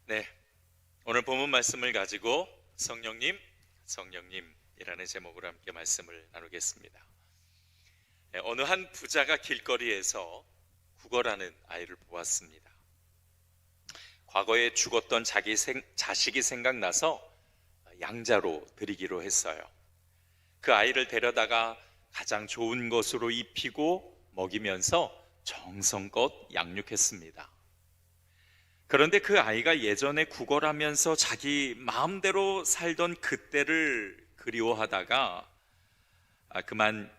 네, 오늘 본문 말씀을 가지고 성령님이라는 제목으로 함께 말씀을 나누겠습니다. 어느 한 부자가 길거리에서 구걸하는 아이를 보았습니다. 과거에 죽었던 자식이 생각나서 양자로 드리기로 했어요. 그 아이를 데려다가 가장 좋은 것으로 입히고 먹이면서 정성껏 양육했습니다. 그런데 그 아이가 예전에 구걸하면서 자기 마음대로 살던 그때를 그리워하다가 그만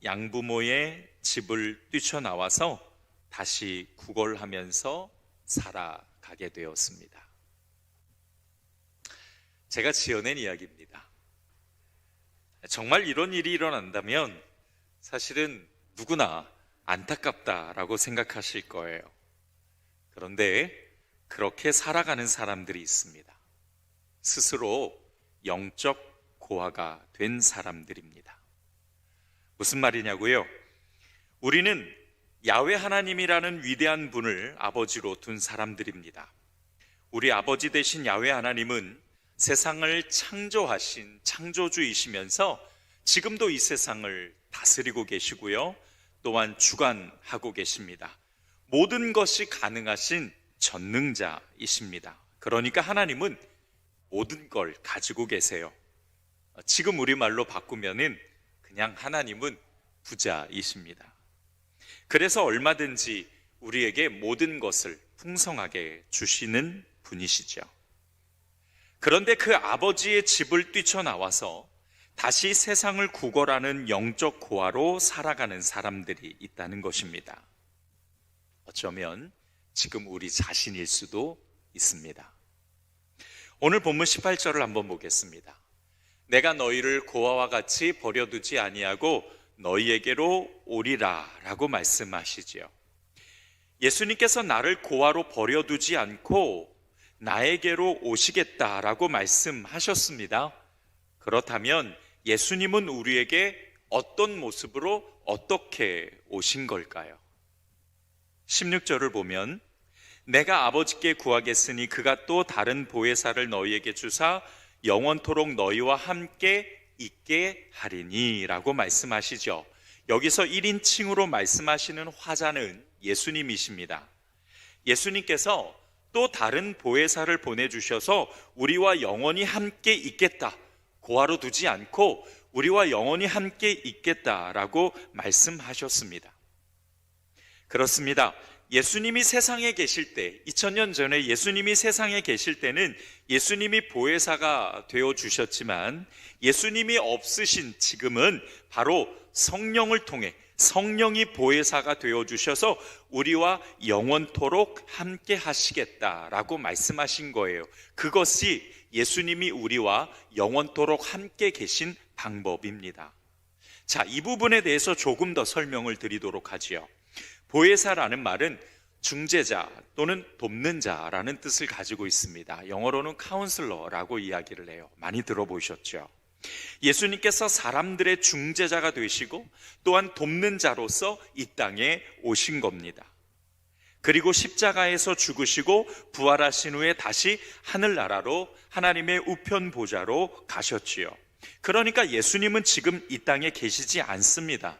양부모의 집을 뛰쳐나와서 다시 구걸하면서 살아가게 되었습니다. 제가 지어낸 이야기입니다. 정말 이런 일이 일어난다면 사실은 누구나 안타깝다라고 생각하실 거예요. 그런데 그렇게 살아가는 사람들이 있습니다. 스스로 영적 고아가 된 사람들입니다. 무슨 말이냐고요? 우리는 야훼 하나님이라는 위대한 분을 아버지로 둔 사람들입니다. 우리 아버지 되신 야훼 하나님은 세상을 창조하신 창조주이시면서 지금도 이 세상을 다스리고 계시고요, 또한 주관하고 계십니다. 모든 것이 가능하신 전능자이십니다. 그러니까 하나님은 모든 걸 가지고 계세요. 지금 우리말로 바꾸면은 그냥 하나님은 부자이십니다. 그래서 얼마든지 우리에게 모든 것을 풍성하게 주시는 분이시죠. 그런데 그 아버지의 집을 뛰쳐나와서 다시 세상을 구걸하는 영적 고아로 살아가는 사람들이 있다는 것입니다. 어쩌면 지금 우리 자신일 수도 있습니다. 오늘 본문 18절을 한번 보겠습니다. 내가 너희를 고아와 같이 버려두지 아니하고 너희에게로 오리라 라고 말씀하시지요. 예수님께서 나를 고아로 버려두지 않고 나에게로 오시겠다라고 말씀하셨습니다. 그렇다면 예수님은 우리에게 어떤 모습으로 어떻게 오신 걸까요? 16절을 보면 내가 아버지께 구하겠으니 그가 또 다른 보혜사를 너희에게 주사 영원토록 너희와 함께 있게 하리니 라고 말씀하시죠. 여기서 1인칭으로 말씀하시는 화자는 예수님이십니다. 예수님께서 또 다른 보혜사를 보내주셔서 우리와 영원히 함께 있겠다, 고아로 두지 않고 우리와 영원히 함께 있겠다라고 말씀하셨습니다. 그렇습니다. 예수님이 세상에 계실 때, 2000년 전에 예수님이 세상에 계실 때는 예수님이 보혜사가 되어주셨지만 예수님이 없으신 지금은 바로 성령을 통해 성령이 보혜사가 되어주셔서 우리와 영원토록 함께 하시겠다라고 말씀하신 거예요. 그것이 예수님이 우리와 영원토록 함께 계신 방법입니다. 자, 이 부분에 대해서 조금 더 설명을 드리도록 하지요. 보혜사라는 말은 중재자 또는 돕는 자라는 뜻을 가지고 있습니다. 영어로는 카운슬러라고 이야기를 해요. 많이 들어보셨죠? 예수님께서 사람들의 중재자가 되시고 또한 돕는 자로서 이 땅에 오신 겁니다. 그리고 십자가에서 죽으시고 부활하신 후에 다시 하늘나라로 하나님의 우편 보좌로 가셨지요. 그러니까 예수님은 지금 이 땅에 계시지 않습니다.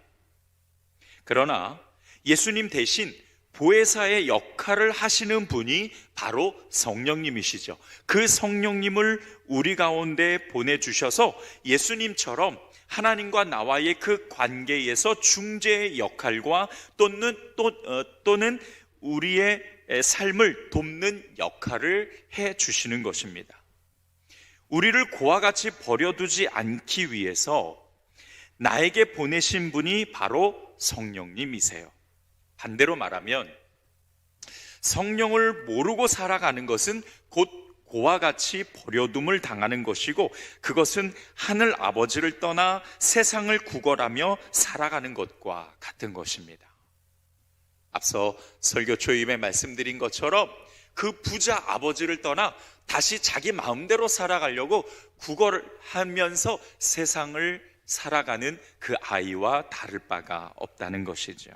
그러나 예수님 대신 보혜사의 역할을 하시는 분이 바로 성령님이시죠. 그 성령님을 우리 가운데 보내주셔서 예수님처럼 하나님과 나와의 그 관계에서 중재의 역할과 또는 우리의 삶을 돕는 역할을 해주시는 것입니다. 우리를 고아같이 버려두지 않기 위해서 나에게 보내신 분이 바로 성령님이세요. 반대로 말하면 성령을 모르고 살아가는 것은 곧 고아같이 버려둠을 당하는 것이고 그것은 하늘 아버지를 떠나 세상을 구걸하며 살아가는 것과 같은 것입니다. 앞서 설교 초임에 말씀드린 것처럼 그 부자 아버지를 떠나 다시 자기 마음대로 살아가려고 구걸하면서 세상을 살아가는 그 아이와 다를 바가 없다는 것이죠.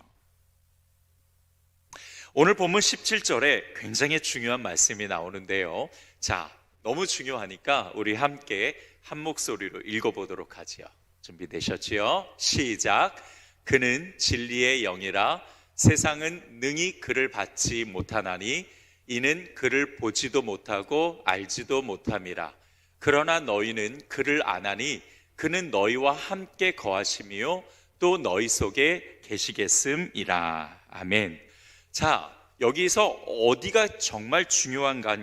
오늘 본문 17절에 굉장히 중요한 말씀이 나오는데요. 자, 너무 중요하니까 우리 함께 한 목소리로 읽어보도록 하지요. 준비되셨지요? 시작. 그는 진리의 영이라 세상은 능히 그를 받지 못하나니 이는 그를 보지도 못하고 알지도 못함이라. 그러나 너희는 그를 아나니 그는 너희와 함께 거하시며 또 너희 속에 계시겠음이라. 아멘. 자, 여기서 어디가 정말 중요한가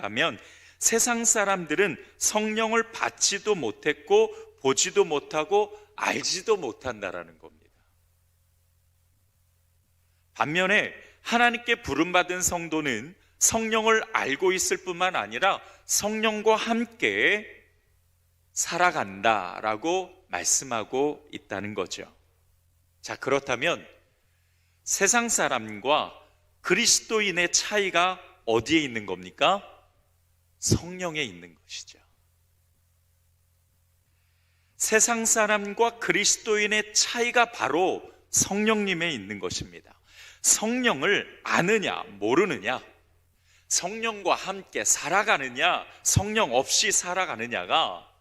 하면 세상 사람들은 성령을 받지도 못했고 보지도 못하고 알지도 못한다라는 겁니다. 반면에 하나님께 부름받은 성도는 성령을 알고 있을 뿐만 아니라 성령과 함께 살아간다라고 말씀하고 있다는 거죠. 자, 그렇다면 세상 사람과 그리스도인의 차이가 어디에 있는 겁니까? 성령에 있는 것이죠. 세상 사람과 그리스도인의 차이가 바로 성령님에 있는 것입니다. 성령을 아느냐 모르느냐, 성령과 함께 살아가느냐 성령 없이 살아가느냐가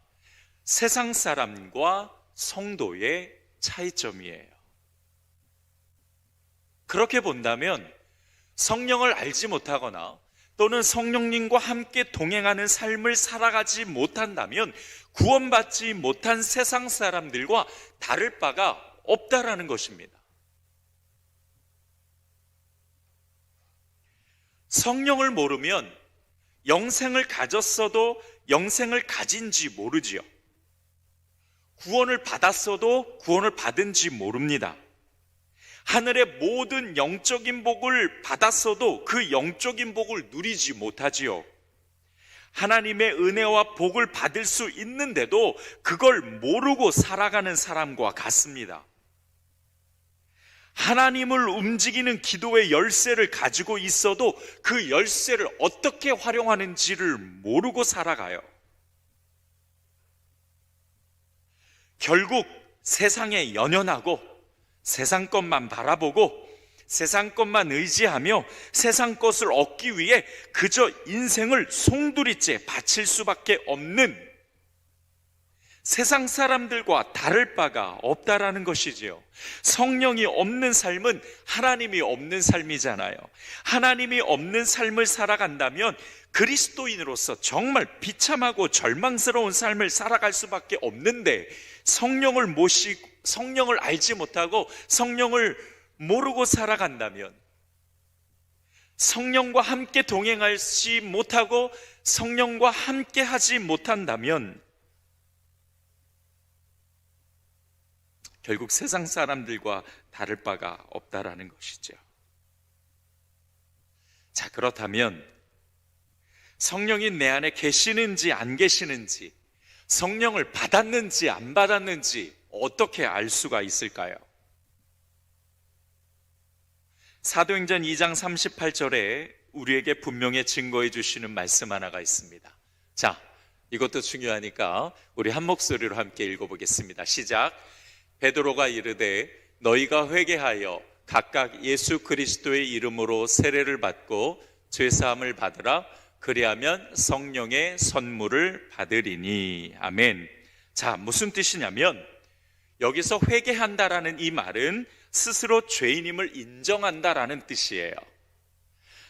세상 사람과 성도의 차이점이에요. 그렇게 본다면 성령을 알지 못하거나 또는 성령님과 함께 동행하는 삶을 살아가지 못한다면 구원받지 못한 세상 사람들과 다를 바가 없다라는 것입니다. 성령을 모르면 영생을 가졌어도 영생을 가진지 모르지요. 구원을 받았어도 구원을 받은지 모릅니다. 하늘의 모든 영적인 복을 받았어도 그 영적인 복을 누리지 못하지요. 하나님의 은혜와 복을 받을 수 있는데도 그걸 모르고 살아가는 사람과 같습니다. 하나님을 움직이는 기도의 열쇠를 가지고 있어도 그 열쇠를 어떻게 활용하는지를 모르고 살아가요. 결국 세상에 연연하고 세상 것만 바라보고 세상 것만 의지하며 세상 것을 얻기 위해 그저 인생을 송두리째 바칠 수밖에 없는 세상 사람들과 다를 바가 없다라는 것이지요. 성령이 없는 삶은 하나님이 없는 삶이잖아요. 하나님이 없는 삶을 살아간다면 그리스도인으로서 정말 비참하고 절망스러운 삶을 살아갈 수밖에 없는데 성령을 알지 못하고 성령을 모르고 살아간다면, 성령과 함께 동행하지 못하고 성령과 함께 하지 못한다면 결국 세상 사람들과 다를 바가 없다라는 것이죠. 자, 그렇다면 성령이 내 안에 계시는지 안 계시는지, 성령을 받았는지 안 받았는지 어떻게 알 수가 있을까요? 사도행전 2장 38절에 우리에게 분명히 증거해 주시는 말씀 하나가 있습니다. 자, 이것도 중요하니까 우리 한 목소리로 함께 읽어보겠습니다. 시작. 베드로가 이르되 너희가 회개하여 각각 예수 그리스도의 이름으로 세례를 받고 죄사함을 받으라. 그리하면 성령의 선물을 받으리니. 아멘. 자, 무슨 뜻이냐면 여기서 회개한다라는 이 말은 스스로 죄인임을 인정한다라는 뜻이에요.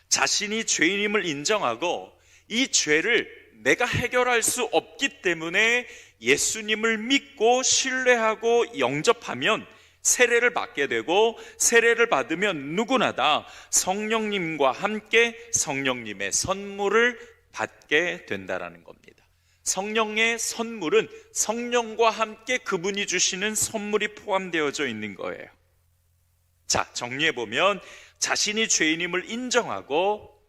자신이 죄인임을 인정하고 이 죄를 내가 해결할 수 없기 때문에 예수님을 믿고 신뢰하고 영접하면 세례를 받게 되고, 세례를 받으면 누구나 다 성령님과 함께 성령님의 선물을 받게 된다라는 겁니다. 성령의 선물은 성령과 함께 그분이 주시는 선물이 포함되어져 있는 거예요. 자, 정리해보면 자신이 죄인임을 인정하고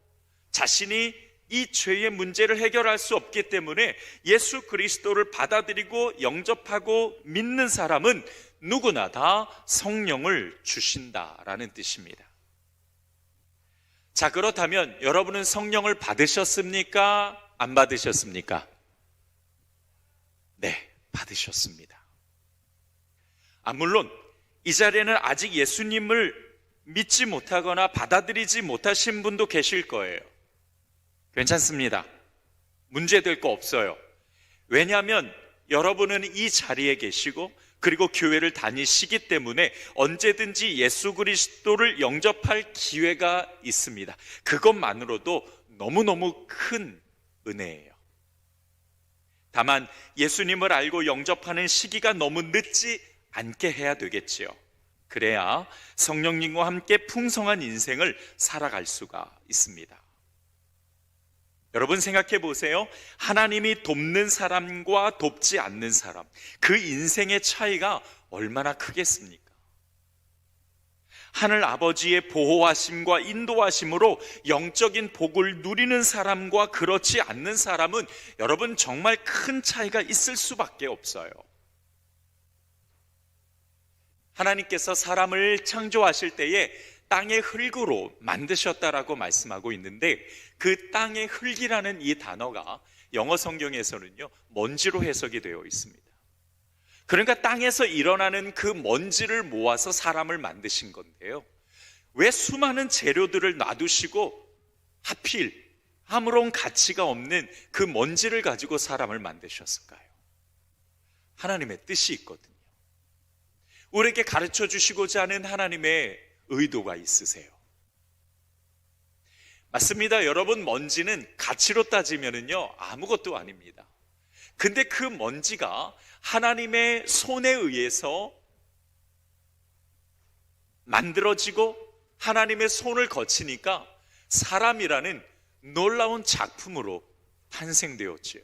자신이 이 죄의 문제를 해결할 수 없기 때문에 예수 그리스도를 받아들이고 영접하고 믿는 사람은 누구나 다 성령을 주신다라는 뜻입니다. 자, 그렇다면 여러분은 성령을 받으셨습니까? 안 받으셨습니까? 네, 받으셨습니다. 물론 이 자리에는 아직 예수님을 믿지 못하거나 받아들이지 못하신 분도 계실 거예요. 괜찮습니다. 문제될 거 없어요. 왜냐하면 여러분은 이 자리에 계시고 그리고 교회를 다니시기 때문에 언제든지 예수 그리스도를 영접할 기회가 있습니다. 그것만으로도 너무너무 큰 은혜예요. 다만 예수님을 알고 영접하는 시기가 너무 늦지 않게 해야 되겠지요. 그래야 성령님과 함께 풍성한 인생을 살아갈 수가 있습니다. 여러분 생각해 보세요. 하나님이 돕는 사람과 돕지 않는 사람, 그 인생의 차이가 얼마나 크겠습니까? 하늘 아버지의 보호하심과 인도하심으로 영적인 복을 누리는 사람과 그렇지 않는 사람은 여러분 정말 큰 차이가 있을 수밖에 없어요. 하나님께서 사람을 창조하실 때에 땅의 흙으로 만드셨다라고 말씀하고 있는데, 그 땅의 흙이라는 이 단어가 영어 성경에서는요, 먼지로 해석이 되어 있습니다. 그러니까 땅에서 일어나는 그 먼지를 모아서 사람을 만드신 건데요, 왜 수많은 재료들을 놔두시고 하필 아무런 가치가 없는 그 먼지를 가지고 사람을 만드셨을까요? 하나님의 뜻이 있거든요. 우리에게 가르쳐 주시고자 하는 하나님의 의도가 있으세요. 맞습니다. 여러분, 먼지는 가치로 따지면은요, 아무것도 아닙니다. 근데 그 먼지가 하나님의 손에 의해서 만들어지고 하나님의 손을 거치니까 사람이라는 놀라운 작품으로 탄생되었지요.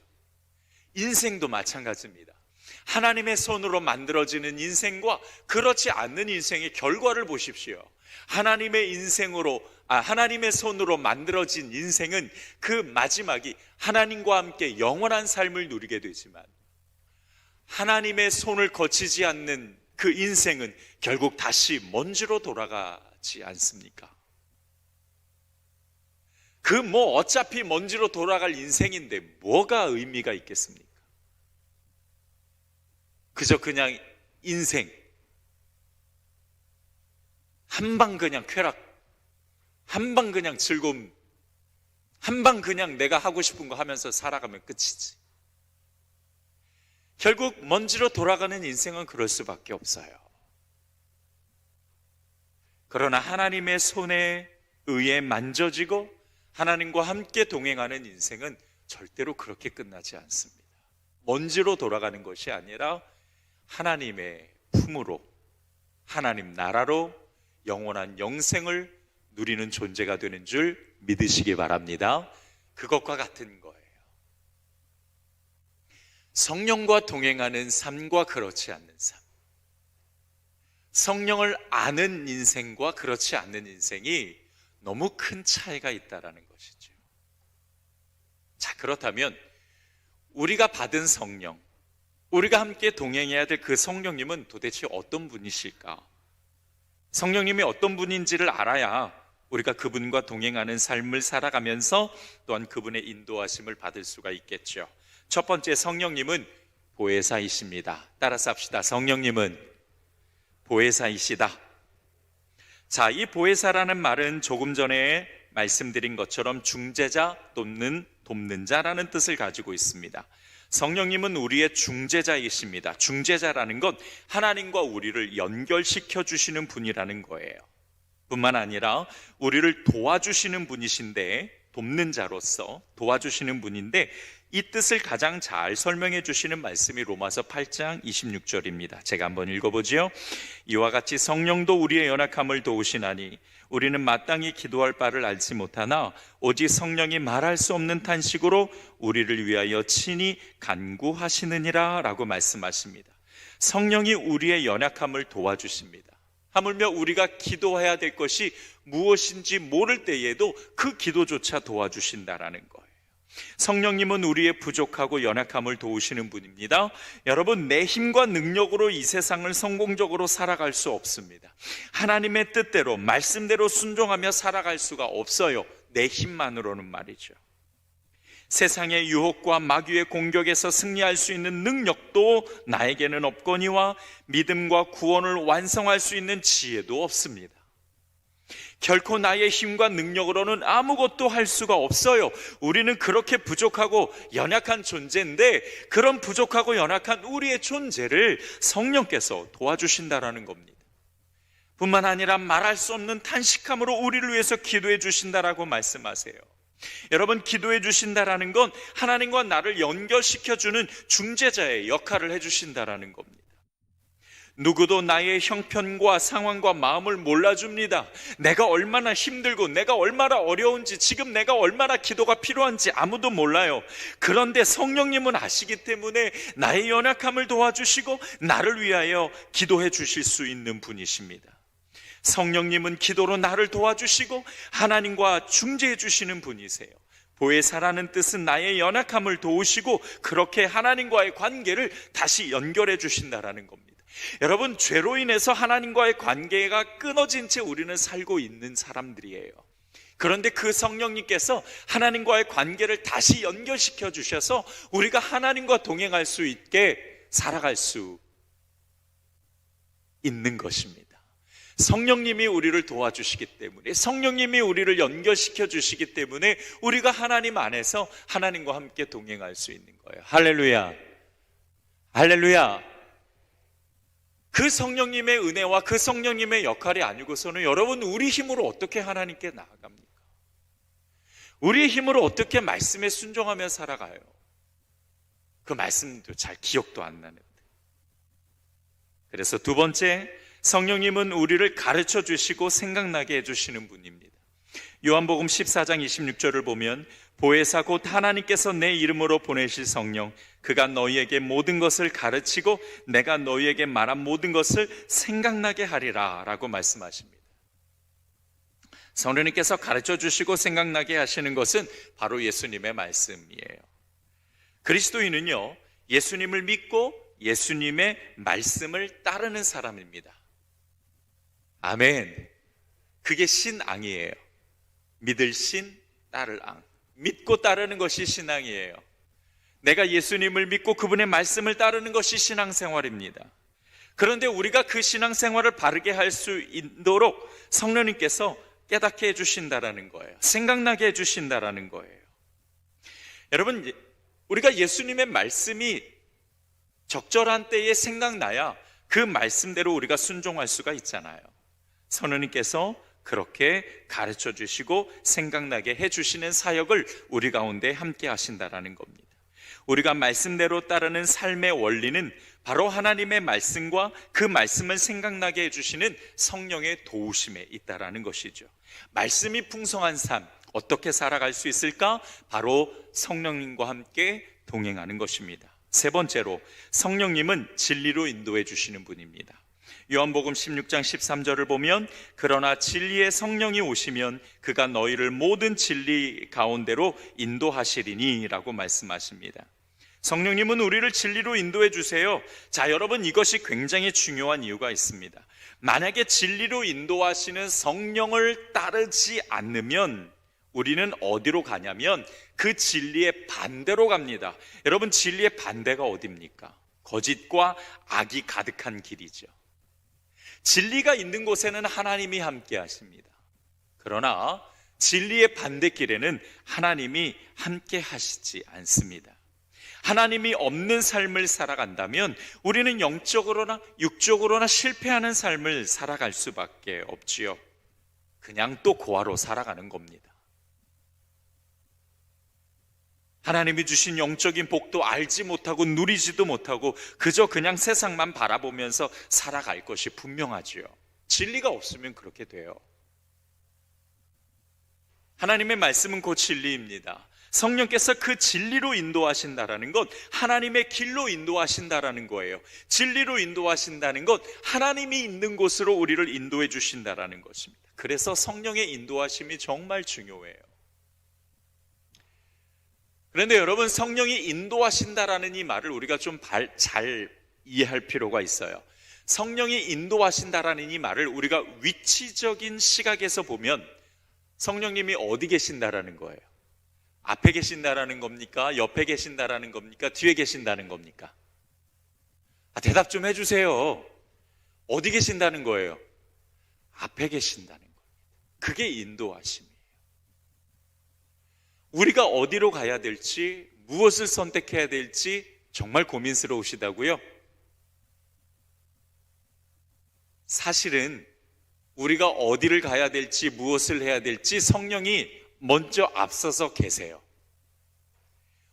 인생도 마찬가지입니다. 하나님의 손으로 만들어지는 인생과 그렇지 않는 인생의 결과를 보십시오. 하나님의 손으로 만들어진 인생은 그 마지막이 하나님과 함께 영원한 삶을 누리게 되지만, 하나님의 손을 거치지 않는 그 인생은 결국 다시 먼지로 돌아가지 않습니까? 어차피 먼지로 돌아갈 인생인데 뭐가 의미가 있겠습니까? 그저 그냥 인생 한방 그냥 쾌락, 한방 그냥 즐거움, 한방 그냥 내가 하고 싶은 거 하면서 살아가면 끝이지. 결국 먼지로 돌아가는 인생은 그럴 수밖에 없어요. 그러나 하나님의 손에 의해 만져지고 하나님과 함께 동행하는 인생은 절대로 그렇게 끝나지 않습니다. 먼지로 돌아가는 것이 아니라 하나님의 품으로, 하나님 나라로 영원한 영생을 누리는 존재가 되는 줄 믿으시기 바랍니다. 그것과 같은 거예요. 성령과 동행하는 삶과 그렇지 않는 삶, 성령을 아는 인생과 그렇지 않는 인생이 너무 큰 차이가 있다는 것이죠. 자, 그렇다면 우리가 받은 성령, 우리가 함께 동행해야 될 그 성령님은 도대체 어떤 분이실까? 성령님이 어떤 분인지를 알아야 우리가 그분과 동행하는 삶을 살아가면서 또한 그분의 인도하심을 받을 수가 있겠죠. 첫 번째, 성령님은 보혜사이십니다. 따라서 합시다. 성령님은 보혜사이시다. 자, 이 보혜사라는 말은 조금 전에 말씀드린 것처럼 중재자 또는 돕는 자라는 뜻을 가지고 있습니다. 성령님은 우리의 중재자이십니다. 중재자라는 건 하나님과 우리를 연결시켜 주시는 분이라는 거예요. 뿐만 아니라 우리를 도와주시는 분이신데, 돕는 자로서 도와주시는 분인데, 이 뜻을 가장 잘 설명해 주시는 말씀이 로마서 8장 26절입니다. 제가 한번 읽어보지요. 이와 같이 성령도 우리의 연약함을 도우시나니 우리는 마땅히 기도할 바를 알지 못하나 오직 성령이 말할 수 없는 탄식으로 우리를 위하여 친히 간구하시느니라 라고 말씀하십니다. 성령이 우리의 연약함을 도와주십니다. 하물며 우리가 기도해야 될 것이 무엇인지 모를 때에도 그 기도조차 도와주신다라는 거예요. 성령님은 우리의 부족하고 연약함을 도우시는 분입니다. 여러분, 내 힘과 능력으로 이 세상을 성공적으로 살아갈 수 없습니다. 하나님의 뜻대로, 말씀대로 순종하며 살아갈 수가 없어요. 내 힘만으로는 말이죠. 세상의 유혹과 마귀의 공격에서 승리할 수 있는 능력도 나에게는 없거니와 믿음과 구원을 완성할 수 있는 지혜도 없습니다. 결코 나의 힘과 능력으로는 아무것도 할 수가 없어요. 우리는 그렇게 부족하고 연약한 존재인데, 그런 부족하고 연약한 우리의 존재를 성령께서 도와주신다라는 겁니다. 뿐만 아니라 말할 수 없는 탄식함으로 우리를 위해서 기도해 주신다라고 말씀하세요. 여러분, 기도해 주신다라는 건 하나님과 나를 연결시켜주는 중재자의 역할을 해주신다라는 겁니다. 누구도 나의 형편과 상황과 마음을 몰라줍니다. 내가 얼마나 힘들고 내가 얼마나 어려운지, 지금 내가 얼마나 기도가 필요한지 아무도 몰라요. 그런데 성령님은 아시기 때문에 나의 연약함을 도와주시고 나를 위하여 기도해 주실 수 있는 분이십니다. 성령님은 기도로 나를 도와주시고 하나님과 중재해 주시는 분이세요. 보혜사라는 뜻은 나의 연약함을 도우시고 그렇게 하나님과의 관계를 다시 연결해 주신다라는 겁니다. 여러분, 죄로 인해서 하나님과의 관계가 끊어진 채 우리는 살고 있는 사람들이에요. 그런데 그 성령님께서 하나님과의 관계를 다시 연결시켜 주셔서 우리가 하나님과 동행할 수 있게 살아갈 수 있는 것입니다. 성령님이 우리를 도와주시기 때문에, 성령님이 우리를 연결시켜 주시기 때문에 우리가 하나님 안에서 하나님과 함께 동행할 수 있는 거예요. 할렐루야, 할렐루야. 그 성령님의 은혜와 그 성령님의 역할이 아니고서는 여러분, 우리 힘으로 어떻게 하나님께 나아갑니까? 우리의 힘으로 어떻게 말씀에 순종하며 살아가요? 그 말씀도 잘 기억도 안 나는데. 그래서 두 번째, 성령님은 우리를 가르쳐 주시고 생각나게 해주시는 분입니다. 요한복음 14장 26절을 보면 보혜사 곧 하나님께서 내 이름으로 보내실 성령, 그가 너희에게 모든 것을 가르치고 내가 너희에게 말한 모든 것을 생각나게 하리라 라고 말씀하십니다. 성령님께서 가르쳐 주시고 생각나게 하시는 것은 바로 예수님의 말씀이에요. 그리스도인은요, 예수님을 믿고 예수님의 말씀을 따르는 사람입니다. 아멘. 그게 신앙이에요. 믿을 신, 따를 앙. 믿고 따르는 것이 신앙이에요. 내가 예수님을 믿고 그분의 말씀을 따르는 것이 신앙생활입니다. 그런데 우리가 그 신앙생활을 바르게 할 수 있도록 성령님께서 깨닫게 해주신다라는 거예요. 생각나게 해주신다라는 거예요. 여러분, 우리가 예수님의 말씀이 적절한 때에 생각나야 그 말씀대로 우리가 순종할 수가 있잖아요. 성령님께서 그렇게 가르쳐 주시고 생각나게 해주시는 사역을 우리 가운데 함께 하신다라는 겁니다. 우리가 말씀대로 따르는 삶의 원리는 바로 하나님의 말씀과 그 말씀을 생각나게 해주시는 성령의 도우심에 있다라는 것이죠. 말씀이 풍성한 삶, 어떻게 살아갈 수 있을까? 바로 성령님과 함께 동행하는 것입니다. 세 번째로, 성령님은 진리로 인도해 주시는 분입니다. 요한복음 16장 13절을 보면 그러나 진리의 성령이 오시면 그가 너희를 모든 진리 가운데로 인도하시리니 라고 말씀하십니다. 성령님은 우리를 진리로 인도해 주세요. 자, 여러분, 이것이 굉장히 중요한 이유가 있습니다. 만약에 진리로 인도하시는 성령을 따르지 않으면 우리는 어디로 가냐면 그 진리의 반대로 갑니다. 여러분, 진리의 반대가 어디입니까? 거짓과 악이 가득한 길이죠. 진리가 있는 곳에는 하나님이 함께 하십니다. 그러나 진리의 반대길에는 하나님이 함께 하시지 않습니다. 하나님이 없는 삶을 살아간다면 우리는 영적으로나 육적으로나 실패하는 삶을 살아갈 수밖에 없지요. 그냥 또 고아로 살아가는 겁니다. 하나님이 주신 영적인 복도 알지 못하고 누리지도 못하고 그저 그냥 세상만 바라보면서 살아갈 것이 분명하지요. 진리가 없으면 그렇게 돼요. 하나님의 말씀은 곧 진리입니다. 성령께서 그 진리로 인도하신다라는 것, 하나님의 길로 인도하신다라는 거예요. 진리로 인도하신다는 것, 하나님이 있는 곳으로 우리를 인도해 주신다라는 것입니다. 그래서 성령의 인도하심이 정말 중요해요. 그런데 여러분, 성령이 인도하신다라는 이 말을 우리가 좀 잘 이해할 필요가 있어요. 성령이 인도하신다라는 이 말을 우리가 위치적인 시각에서 보면 성령님이 어디 계신다라는 거예요? 앞에 계신다라는 겁니까? 옆에 계신다라는 겁니까? 뒤에 계신다는 겁니까? 대답 좀 해주세요. 어디 계신다는 거예요? 앞에 계신다는 거예요. 그게 인도하심이에요. 우리가 어디로 가야 될지, 무엇을 선택해야 될지 정말 고민스러우시다고요? 사실은 우리가 어디를 가야 될지, 무엇을 해야 될지 성령이 먼저 앞서서 계세요.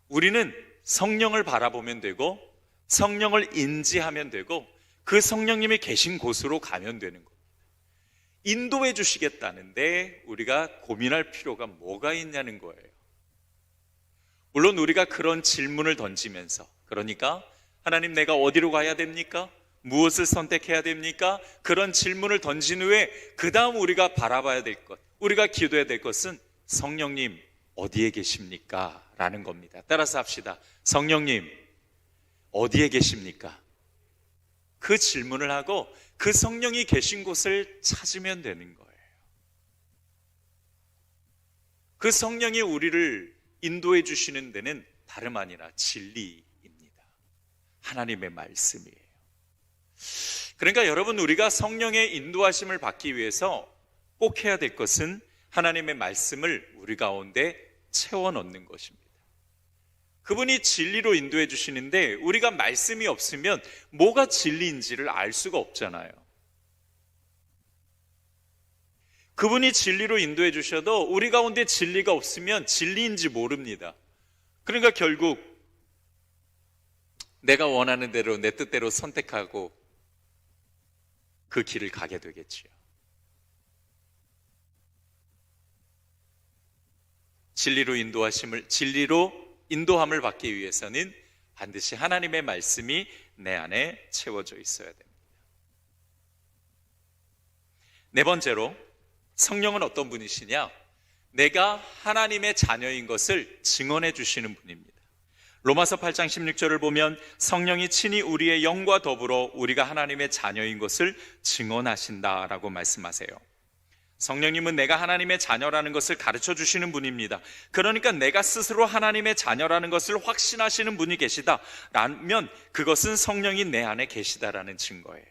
우리는 성령을 바라보면 되고, 성령을 인지하면 되고, 그 성령님이 계신 곳으로 가면 되는 겁니다. 인도해 주시겠다는데 우리가 고민할 필요가 뭐가 있냐는 거예요. 물론 우리가 그런 질문을 던지면서, 그러니까 하나님, 내가 어디로 가야 됩니까? 무엇을 선택해야 됩니까? 그런 질문을 던진 후에 그 다음 우리가 바라봐야 될 것, 우리가 기도해야 될 것은 성령님 어디에 계십니까? 라는 겁니다. 따라서 합시다. 성령님 어디에 계십니까? 그 질문을 하고 그 성령이 계신 곳을 찾으면 되는 거예요. 그 성령이 우리를 인도해 주시는 데는 다름 아니라 진리입니다. 하나님의 말씀이에요. 그러니까 여러분, 우리가 성령의 인도하심을 받기 위해서 꼭 해야 될 것은 하나님의 말씀을 우리 가운데 채워 넣는 것입니다. 그분이 진리로 인도해 주시는데 우리가 말씀이 없으면 뭐가 진리인지를 알 수가 없잖아요. 그분이 진리로 인도해 주셔도 우리 가운데 진리가 없으면 진리인지 모릅니다. 그러니까 결국 내가 원하는 대로, 내 뜻대로 선택하고 그 길을 가게 되겠지요. 진리로 인도함을 받기 위해서는 반드시 하나님의 말씀이 내 안에 채워져 있어야 됩니다. 네 번째로, 성령은 어떤 분이시냐? 내가 하나님의 자녀인 것을 증언해 주시는 분입니다. 로마서 8장 16절을 보면 성령이 친히 우리의 영과 더불어 우리가 하나님의 자녀인 것을 증언하신다라고 말씀하세요. 성령님은 내가 하나님의 자녀라는 것을 가르쳐 주시는 분입니다. 그러니까 내가 스스로 하나님의 자녀라는 것을 확신하시는 분이 계시다라면 그것은 성령이 내 안에 계시다라는 증거예요.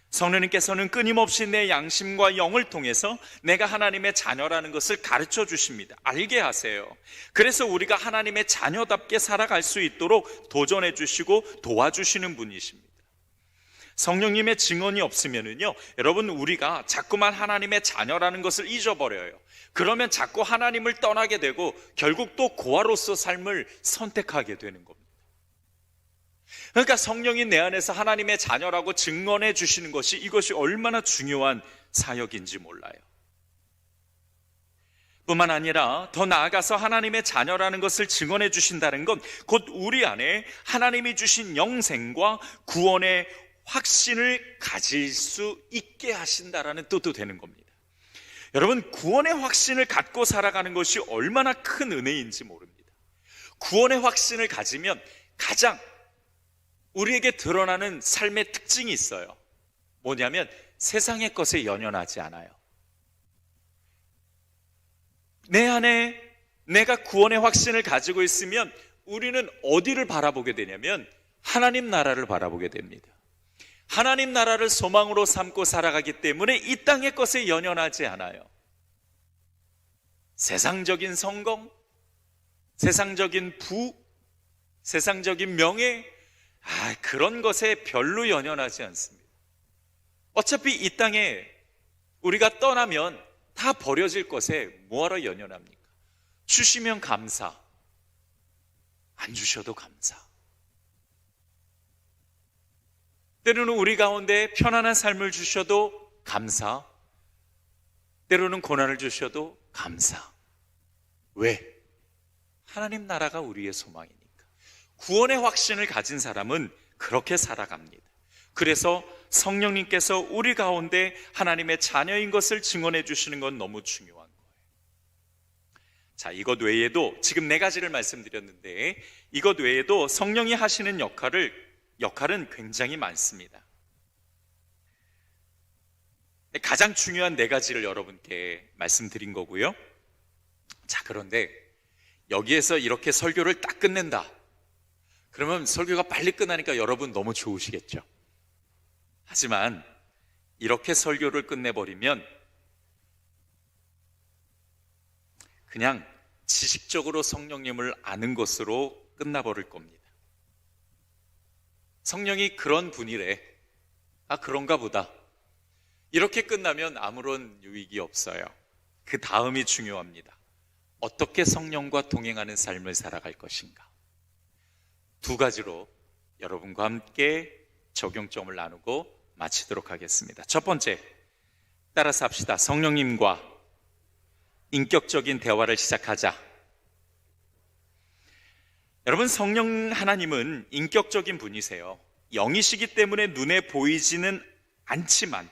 성령님께서는 끊임없이 내 양심과 영을 통해서 내가 하나님의 자녀라는 것을 가르쳐 주십니다. 알게 하세요. 그래서 우리가 하나님의 자녀답게 살아갈 수 있도록 도전해 주시고 도와주시는 분이십니다. 성령님의 증언이 없으면요, 여러분, 우리가 자꾸만 하나님의 자녀라는 것을 잊어버려요. 그러면 자꾸 하나님을 떠나게 되고 결국 또 고아로서 삶을 선택하게 되는 겁니다. 그러니까 성령이 내 안에서 하나님의 자녀라고 증언해 주시는 것이, 이것이 얼마나 중요한 사역인지 몰라요. 뿐만 아니라 더 나아가서 하나님의 자녀라는 것을 증언해 주신다는 건 곧 우리 안에 하나님이 주신 영생과 구원의 확신을 가질 수 있게 하신다라는 뜻도 되는 겁니다. 여러분, 구원의 확신을 갖고 살아가는 것이 얼마나 큰 은혜인지 모릅니다. 구원의 확신을 가지면 가장 우리에게 드러나는 삶의 특징이 있어요. 뭐냐면 세상의 것에 연연하지 않아요. 내 안에 내가 구원의 확신을 가지고 있으면 우리는 어디를 바라보게 되냐면 하나님 나라를 바라보게 됩니다. 하나님 나라를 소망으로 삼고 살아가기 때문에 이 땅의 것에 연연하지 않아요. 세상적인 성공, 세상적인 부, 세상적인 명예, 그런 것에 별로 연연하지 않습니다. 어차피 이 땅에 우리가 떠나면 다 버려질 것에 뭐하러 연연합니까? 주시면 감사, 안 주셔도 감사. 때로는 우리 가운데 편안한 삶을 주셔도 감사, 때로는 고난을 주셔도 감사. 왜? 하나님 나라가 우리의 소망이니까. 구원의 확신을 가진 사람은 그렇게 살아갑니다. 그래서 성령님께서 우리 가운데 하나님의 자녀인 것을 증언해 주시는 건 너무 중요한 거예요. 자, 이것 외에도 지금 네 가지를 말씀드렸는데 이것 외에도 성령이 하시는 역할은 굉장히 많습니다. 가장 중요한 네 가지를 여러분께 말씀드린 거고요. 자, 그런데 여기에서 이렇게 설교를 딱 끝낸다. 그러면 설교가 빨리 끝나니까 여러분 너무 좋으시겠죠. 하지만 이렇게 설교를 끝내버리면 그냥 지식적으로 성령님을 아는 것으로 끝나버릴 겁니다. 성령이 그런 분이래. 아, 그런가 보다. 이렇게 끝나면 아무런 유익이 없어요. 그 다음이 중요합니다. 어떻게 성령과 동행하는 삶을 살아갈 것인가. 두 가지로 여러분과 함께 적용점을 나누고 마치도록 하겠습니다. 첫 번째, 따라서 합시다. 성령님과 인격적인 대화를 시작하자. 여러분, 성령 하나님은 인격적인 분이세요. 영이시기 때문에 눈에 보이지는 않지만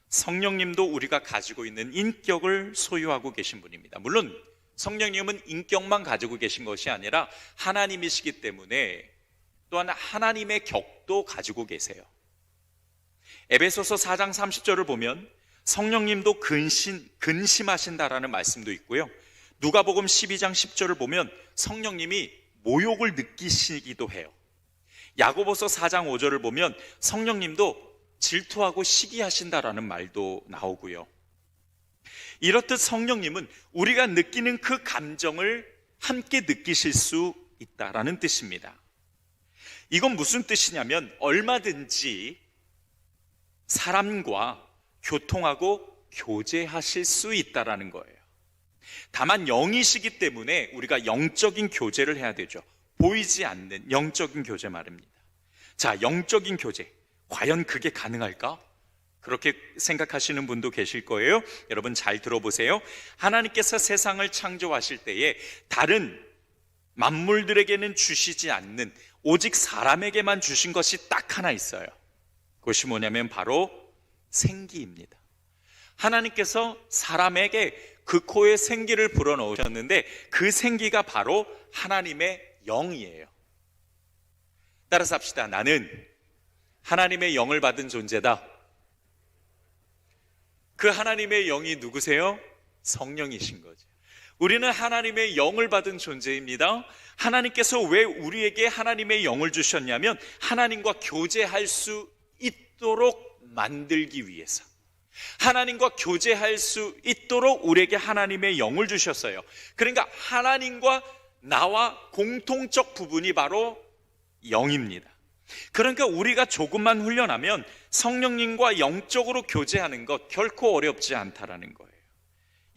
성령님도 우리가 가지고 있는 인격을 소유하고 계신 분입니다. 물론 성령님은 인격만 가지고 계신 것이 아니라 하나님이시기 때문에 또한 하나님의 격도 가지고 계세요. 에베소서 4장 30절을 보면 성령님도 근심하신다라는 말씀도 있고요. 누가복음 12장 10절을 보면 성령님이 모욕을 느끼시기도 해요. 야고보서 4장 5절을 보면 성령님도 질투하고 시기하신다라는 말도 나오고요. 이렇듯 성령님은 우리가 느끼는 그 감정을 함께 느끼실 수 있다라는 뜻입니다. 이건 무슨 뜻이냐면 얼마든지 사람과 교통하고 교제하실 수 있다라는 거예요. 다만 영이시기 때문에 우리가 영적인 교제를 해야 되죠. 보이지 않는 영적인 교제 말입니다. 자, 영적인 교제, 과연 그게 가능할까? 그렇게 생각하시는 분도 계실 거예요. 여러분 잘 들어보세요. 하나님께서 세상을 창조하실 때에 다른 만물들에게는 주시지 않는 오직 사람에게만 주신 것이 딱 하나 있어요. 그것이 뭐냐면 바로 생기입니다. 하나님께서 사람에게 그 코에 생기를 불어넣으셨는데 그 생기가 바로 하나님의 영이에요. 따라서 합시다. 나는 하나님의 영을 받은 존재다. 그 하나님의 영이 누구세요? 성령이신 거죠. 우리는 하나님의 영을 받은 존재입니다. 하나님께서 왜 우리에게 하나님의 영을 주셨냐면 하나님과 교제할 수 있도록 만들기 위해서, 하나님과 교제할 수 있도록 우리에게 하나님의 영을 주셨어요. 그러니까 하나님과 나와 공통적 부분이 바로 영입니다. 그러니까 우리가 조금만 훈련하면 성령님과 영적으로 교제하는 것 결코 어렵지 않다라는 거예요.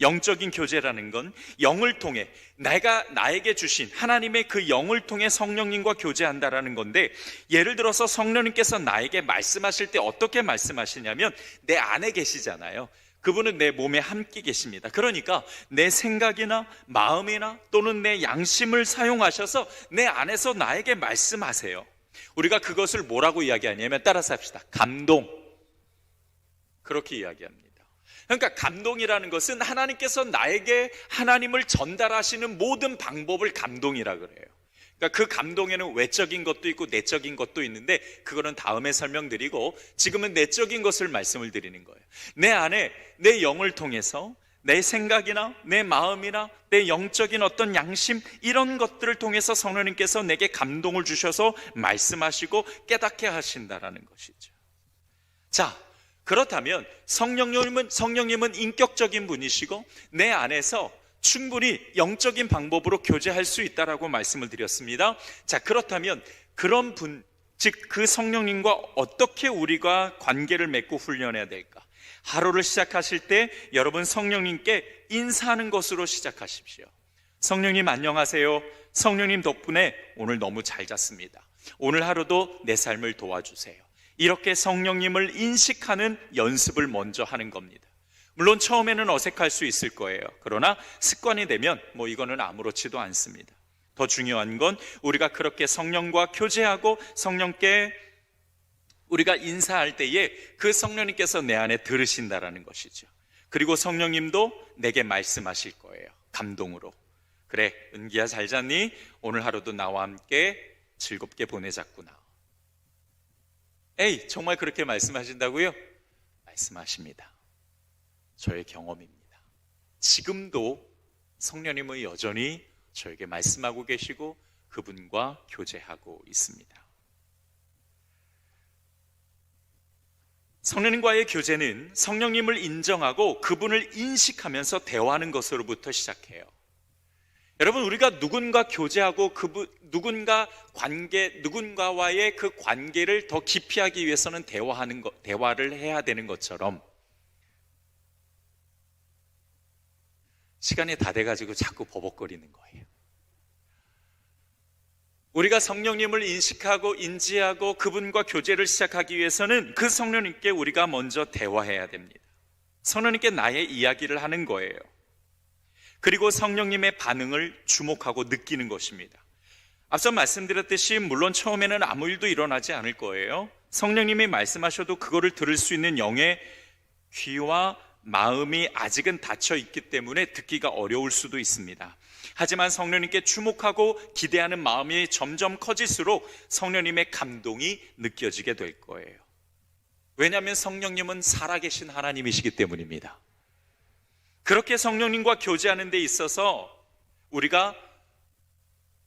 영적인 교제라는 건 영을 통해 나에게 주신 하나님의 그 영을 통해 성령님과 교제한다라는 건데, 예를 들어서 성령님께서 나에게 말씀하실 때 어떻게 말씀하시냐면 내 안에 계시잖아요. 그분은 내 몸에 함께 계십니다. 그러니까 내 생각이나 마음이나 또는 내 양심을 사용하셔서 내 안에서 나에게 말씀하세요. 우리가 그것을 뭐라고 이야기하냐면, 따라서 합시다. 감동. 그렇게 이야기합니다. 그러니까 감동이라는 것은 하나님께서 나에게 하나님을 전달하시는 모든 방법을 감동이라 그래요. 그러니까 그 감동에는 외적인 것도 있고 내적인 것도 있는데 그거는 다음에 설명드리고, 지금은 내적인 것을 말씀을 드리는 거예요. 내 안에 내 영을 통해서 내 생각이나 내 마음이나 내 영적인 어떤 양심, 이런 것들을 통해서 성령님께서 내게 감동을 주셔서 말씀하시고 깨닫게 하신다라는 것이죠. 자, 그렇다면 성령님은 인격적인 분이시고 내 안에서 충분히 영적인 방법으로 교제할 수 있다라고 말씀을 드렸습니다. 자, 그렇다면 그런 분, 즉 그 성령님과 어떻게 우리가 관계를 맺고 훈련해야 될까? 하루를 시작하실 때 여러분 성령님께 인사하는 것으로 시작하십시오. 성령님 안녕하세요. 성령님 덕분에 오늘 너무 잘 잤습니다. 오늘 하루도 내 삶을 도와주세요. 이렇게 성령님을 인식하는 연습을 먼저 하는 겁니다. 물론 처음에는 어색할 수 있을 거예요. 그러나 습관이 되면 이거는 아무렇지도 않습니다. 더 중요한 건 우리가 그렇게 성령과 교제하고 성령께 우리가 인사할 때에 그 성령님께서 내 안에 들으신다라는 것이죠. 그리고 성령님도 내게 말씀하실 거예요. 감동으로. 그래, 은기야 잘 잤니? 오늘 하루도 나와 함께 즐겁게 보내자꾸나. 에이, 정말 그렇게 말씀하신다고요? 말씀하십니다. 저의 경험입니다. 지금도 성령님은 여전히 저에게 말씀하고 계시고 그분과 교제하고 있습니다. 성령님과의 교제는 성령님을 인정하고 그분을 인식하면서 대화하는 것으로부터 시작해요. 여러분, 우리가 누군가 교제하고 누군가와의 그 관계를 더 깊이 하기 위해서는 대화를 해야 되는 것처럼 시간이 다 돼가지고 자꾸 버벅거리는 거예요. 우리가 성령님을 인식하고 인지하고 그분과 교제를 시작하기 위해서는 그 성령님께 우리가 먼저 대화해야 됩니다. 성령님께 나의 이야기를 하는 거예요. 그리고 성령님의 반응을 주목하고 느끼는 것입니다. 앞서 말씀드렸듯이 물론 처음에는 아무 일도 일어나지 않을 거예요. 성령님이 말씀하셔도 그거를 들을 수 있는 영의 귀와 마음이 아직은 닫혀 있기 때문에 듣기가 어려울 수도 있습니다. 하지만 성령님께 주목하고 기대하는 마음이 점점 커질수록 성령님의 감동이 느껴지게 될 거예요. 왜냐하면 성령님은 살아계신 하나님이시기 때문입니다. 그렇게 성령님과 교제하는 데 있어서 우리가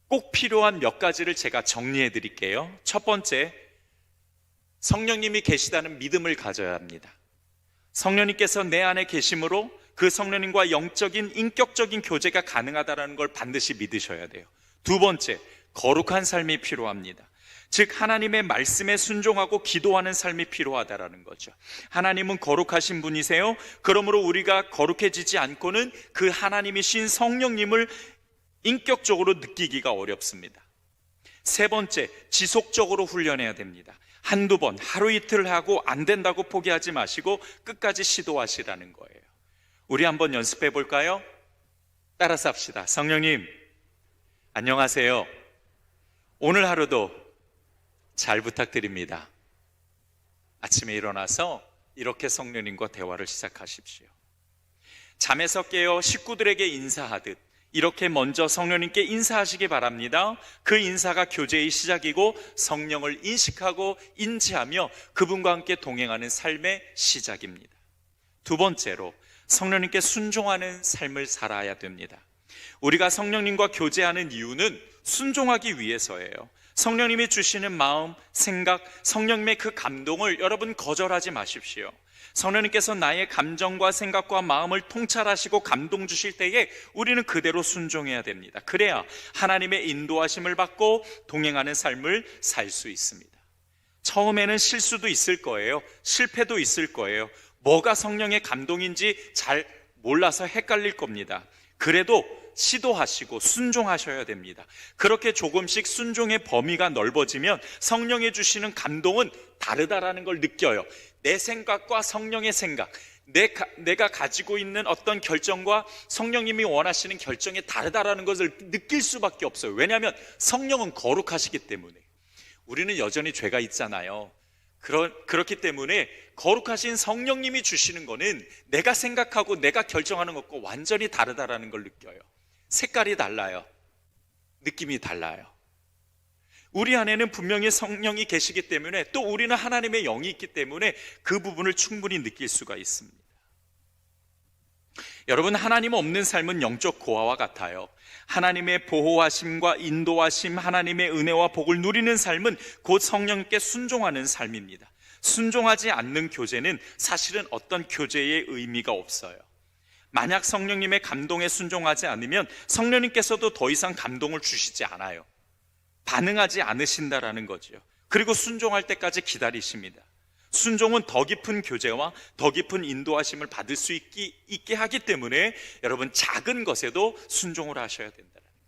꼭 필요한 몇 가지를 제가 정리해 드릴게요. 첫 번째, 성령님이 계시다는 믿음을 가져야 합니다. 성령님께서 내 안에 계심으로 그 성령님과 영적인 인격적인 교제가 가능하다는 걸 반드시 믿으셔야 돼요. 두 번째, 거룩한 삶이 필요합니다. 즉 하나님의 말씀에 순종하고 기도하는 삶이 필요하다라는 거죠. 하나님은 거룩하신 분이세요. 그러므로 우리가 거룩해지지 않고는 그 하나님이신 성령님을 인격적으로 느끼기가 어렵습니다. 세 번째, 지속적으로 훈련해야 됩니다. 한두 번, 하루 이틀 하고 안 된다고 포기하지 마시고 끝까지 시도하시라는 거예요. 우리 한번 연습해 볼까요? 따라서 합시다. 성령님, 안녕하세요. 오늘 하루도 잘 부탁드립니다. 아침에 일어나서 이렇게 성령님과 대화를 시작하십시오. 잠에서 깨어 식구들에게 인사하듯 이렇게 먼저 성령님께 인사하시기 바랍니다. 그 인사가 교제의 시작이고 성령을 인식하고 인지하며 그분과 함께 동행하는 삶의 시작입니다. 두 번째로, 성령님께 순종하는 삶을 살아야 됩니다. 우리가 성령님과 교제하는 이유는 순종하기 위해서예요. 성령님이 주시는 마음, 생각, 성령님의 그 감동을 여러분 거절하지 마십시오. 성령님께서 나의 감정과 생각과 마음을 통찰하시고 감동 주실 때에 우리는 그대로 순종해야 됩니다. 그래야 하나님의 인도하심을 받고 동행하는 삶을 살 수 있습니다. 처음에는 실수도 있을 거예요. 실패도 있을 거예요. 뭐가 성령의 감동인지 잘 몰라서 헷갈릴 겁니다. 그래도 시도하시고 순종하셔야 됩니다. 그렇게 조금씩 순종의 범위가 넓어지면 성령이 주시는 감동은 다르다라는 걸 느껴요. 내 생각과 성령의 생각, 내가 가지고 있는 어떤 결정과 성령님이 원하시는 결정이 다르다라는 것을 느낄 수밖에 없어요. 왜냐하면 성령은 거룩하시기 때문에. 우리는 여전히 죄가 있잖아요. 그렇기 때문에 거룩하신 성령님이 주시는 거는 내가 생각하고 내가 결정하는 것과 완전히 다르다라는 걸 느껴요. 색깔이 달라요. 느낌이 달라요. 우리 안에는 분명히 성령이 계시기 때문에 또 우리는 하나님의 영이 있기 때문에 그 부분을 충분히 느낄 수가 있습니다. 여러분, 하나님 없는 삶은 영적 고아와 같아요. 하나님의 보호하심과 인도하심, 하나님의 은혜와 복을 누리는 삶은 곧 성령께 순종하는 삶입니다. 순종하지 않는 교제는 사실은 어떤 교제의 의미가 없어요. 만약 성령님의 감동에 순종하지 않으면 성령님께서도 더 이상 감동을 주시지 않아요. 반응하지 않으신다라는 거죠. 그리고 순종할 때까지 기다리십니다. 순종은 더 깊은 교제와 더 깊은 인도하심을 받을 수 있게 하기 때문에 여러분, 작은 것에도 순종을 하셔야 된다는 거예요.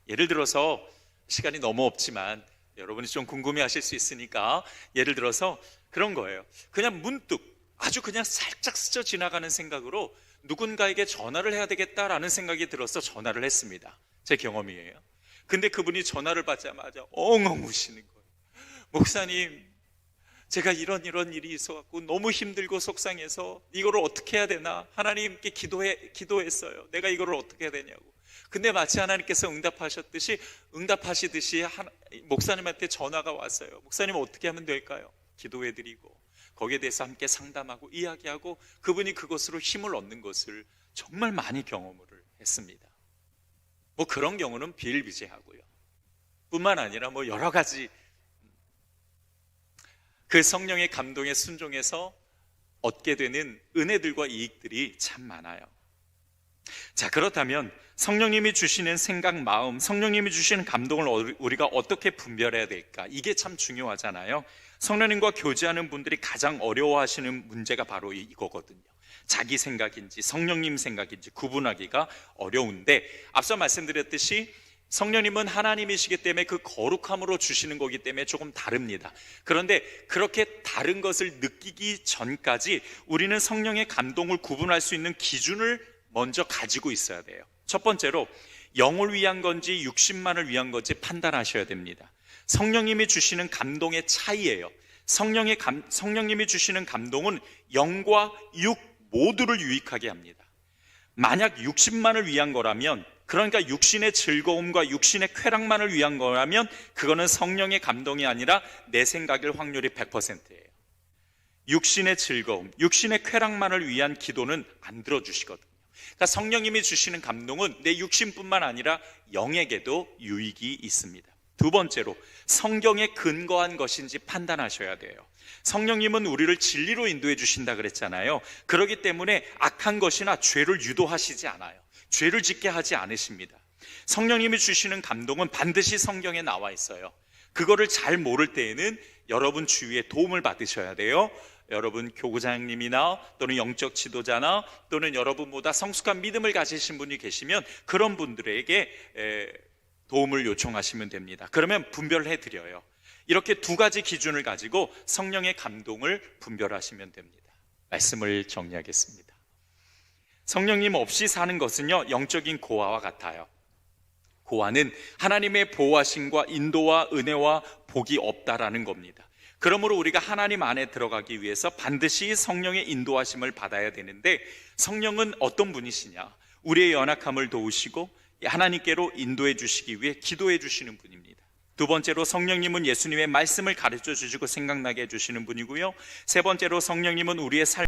예를 들어서 시간이 너무 없지만 여러분이 좀 궁금해하실 수 있으니까 예를 들어서 그런 거예요. 그냥 문득 아주 그냥 살짝 스쳐 지나가는 생각으로 누군가에게 전화를 해야 되겠다라는 생각이 들어서 전화를 했습니다. 제 경험이에요. 근데 그분이 전화를 받자마자 엉엉 우시는 거예요. 목사님, 제가 이런 일이 있어갖고 너무 힘들고 속상해서 이거를 어떻게 해야 되나? 하나님께 기도했어요. 내가 이거를 어떻게 해야 되냐고. 근데 마치 하나님께서 응답하시듯이 목사님한테 전화가 왔어요. 목사님, 어떻게 하면 될까요? 기도해드리고 거기에 대해서 함께 상담하고 이야기하고 그분이 그것으로 힘을 얻는 것을 정말 많이 경험을 했습니다. 뭐 그런 경우는 비일비재하고요. 뿐만 아니라 뭐 여러 가지 그 성령의 감동에 순종해서 얻게 되는 은혜들과 이익들이 참 많아요. 자, 그렇다면 성령님이 주시는 생각, 마음, 성령님이 주시는 감동을 우리가 어떻게 분별해야 될까? 이게 참 중요하잖아요. 성령님과 교제하는 분들이 가장 어려워하시는 문제가 바로 이거거든요. 자기 생각인지 성령님 생각인지 구분하기가 어려운데, 앞서 말씀드렸듯이 성령님은 하나님이시기 때문에 그 거룩함으로 주시는 거기 때문에 조금 다릅니다. 그런데 그렇게 다른 것을 느끼기 전까지 우리는 성령의 감동을 구분할 수 있는 기준을 먼저 가지고 있어야 돼요. 첫 번째로 영을 위한 건지 육신만을 위한 건지 판단하셔야 됩니다. 성령님이 주시는 감동의 차이예요. 성령님이 주시는 감동은 영과 육 모두를 유익하게 합니다. 만약 육신만을 위한 거라면, 그러니까 육신의 즐거움과 육신의 쾌락만을 위한 거라면 그거는 성령의 감동이 아니라 내 생각일 확률이 100%예요. 육신의 즐거움, 육신의 쾌락만을 위한 기도는 안 들어주시거든요. 그러니까 성령님이 주시는 감동은 내 육신뿐만 아니라 영에게도 유익이 있습니다. 두 번째로 성경에 근거한 것인지 판단하셔야 돼요. 성령님은 우리를 진리로 인도해 주신다 그랬잖아요. 그렇기 때문에 악한 것이나 죄를 유도하시지 않아요. 죄를 짓게 하지 않으십니다. 성령님이 주시는 감동은 반드시 성경에 나와 있어요. 그거를 잘 모를 때에는 여러분 주위에 도움을 받으셔야 돼요. 여러분 교구장님이나 또는 영적 지도자나 또는 여러분보다 성숙한 믿음을 가지신 분이 계시면 그런 분들에게 도움을 요청하시면 됩니다. 그러면 분별해 드려요. 이렇게 두 가지 기준을 가지고 성령의 감동을 분별하시면 됩니다. 말씀을 정리하겠습니다. 성령님 없이 사는 것은요, 영적인 고아와 같아요. 고아는 하나님의 보호하심과 인도와 은혜와 복이 없다라는 겁니다. 그러므로 우리가 하나님 안에 들어가기 위해서 반드시 성령의 인도하심을 받아야 되는데, 성령은 어떤 분이시냐? 우리의 연약함을 도우시고 하나님께로 인도해 주시기 위해 기도해 주시는 분입니다. 두 번째로 성령님은 예수님의 말씀을 가르쳐 주시고 생각나게 해주시는 분이고요. 세 번째로 성령님은 우리의 삶